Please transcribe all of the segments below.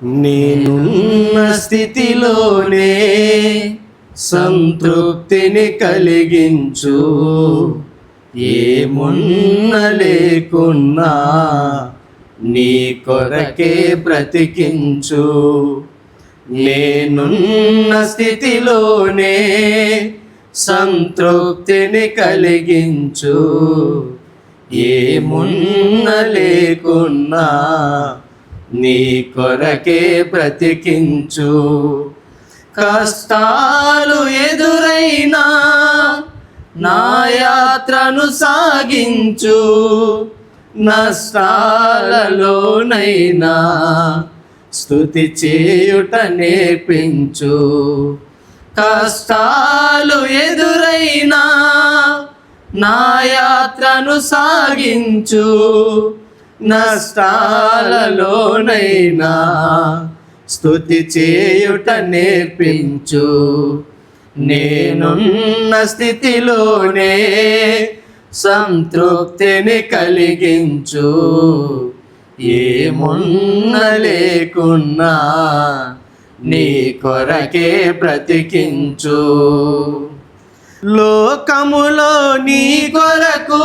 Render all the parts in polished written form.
నేనున్న స్థితిలోనే సంతృప్తిని కలిగించు. ఏమున్న లేకున్నా నీ కొరకే బ్రతికించు. నేనున్న స్థితిలోనే సంతృప్తిని కలిగించు. ఏమున్న లేకున్నా నీ కొరకే బ్రతికించు. కష్టాలు ఎదురైనా నా యాత్రను సాగించు. నష్టాలలోనైనా స్తుతి చేయుట నేర్పించు. కష్టాలు ఎదురైనా నా యాత్రను సాగించు. నష్టాలలోనైనా స్తుతి చేయుట నేర్పించు. నేనున్న స్థితిలోనే సంతృప్తిని కలిగించు. ఏమున్న లేకున్నా నీ కొరకే బ్రతికించు. లోకములో నీ కొరకు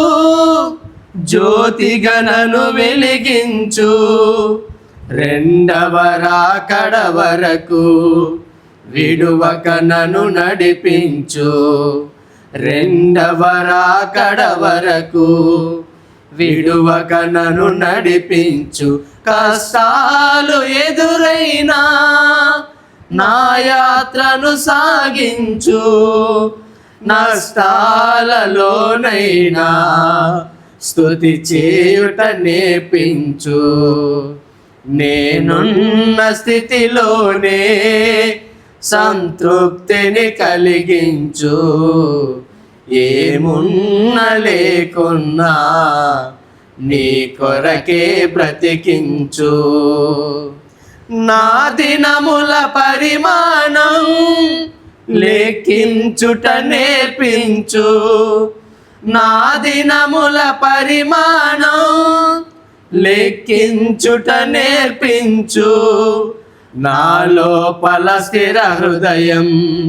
జ్యోతిగా నన్ను వెలిగించు. రెండవ రాకడ వరకు విడువక నన్ను నడిపించు. రెండవ రాకడ వరకు విడువక నన్ను నడిపించు. కష్టాలు ఎదురైనా నా యాత్రను సాగించు. నష్టాలలోనైనా స్తుతి చేయుట నేర్పించు. నేనున్న స్థితిలోనే సంతృప్తిని కలిగించు. ఏమున్న లేకున్నా నీ కొరకే బ్రతికించు. నా దినముల పరిమాణం లెక్కించుట నేర్పించు. నా దినముల పరిమాణం లెక్కించుట నేర్పించు. నా లోపల స్థిర హృదయం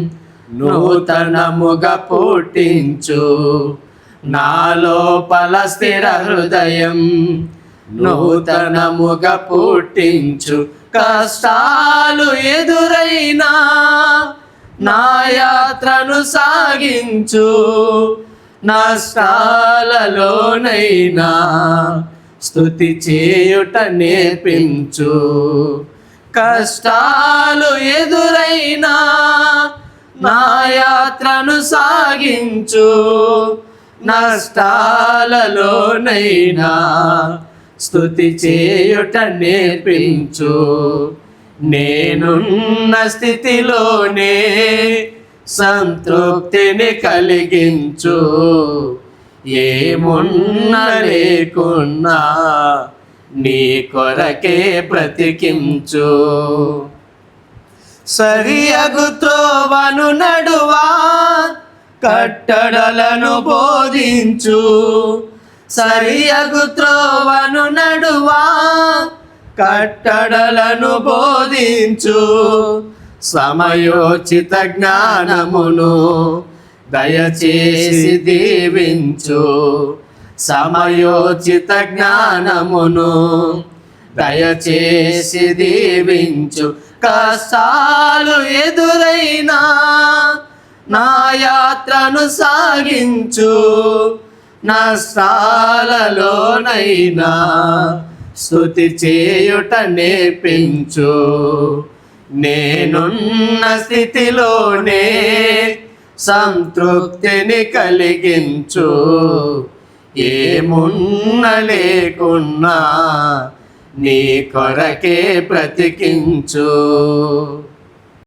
నూతనముగా పుట్టించు. నా లోపల స్థిర హృదయం నూతనముగా పుట్టించు. కష్టాలు ఎదురైనా నా యాత్రను సాగించు. నష్టాలలోనైనా స్తుతి చేయుట నేర్పించు. కష్టాలు ఎదురైనా నా యాత్రను సాగించు. నష్టాలలోనైనా స్తుతి చేయుట నేర్పించు. నేనున్న స్థితిలోనే సంతృప్తిని కలిగించు. ఏమున్న లేకున్నా నీ కొరకే బ్రతికించు. సరియగు త్రోవను నడువా కట్టడలను బోధించు. సరియగు త్రోవను నడువా కట్టడలను బోధించు. సమయోచిత జ్ఞానమును దయచేసి దీవించు. సమయోచిత జ్ఞానమును దయచేసి దీవించు. కష్టాలు ఎదురైనా నా యాత్రను సాగించు. నష్టాలలోనైనా స్తుతి చేయుట నేర్పించు. నేనున్న స్థితిలోనే సంతృప్తిని కలిగించు. ఏమున్న లేకున్నా నీ కొరకే బ్రతికించు.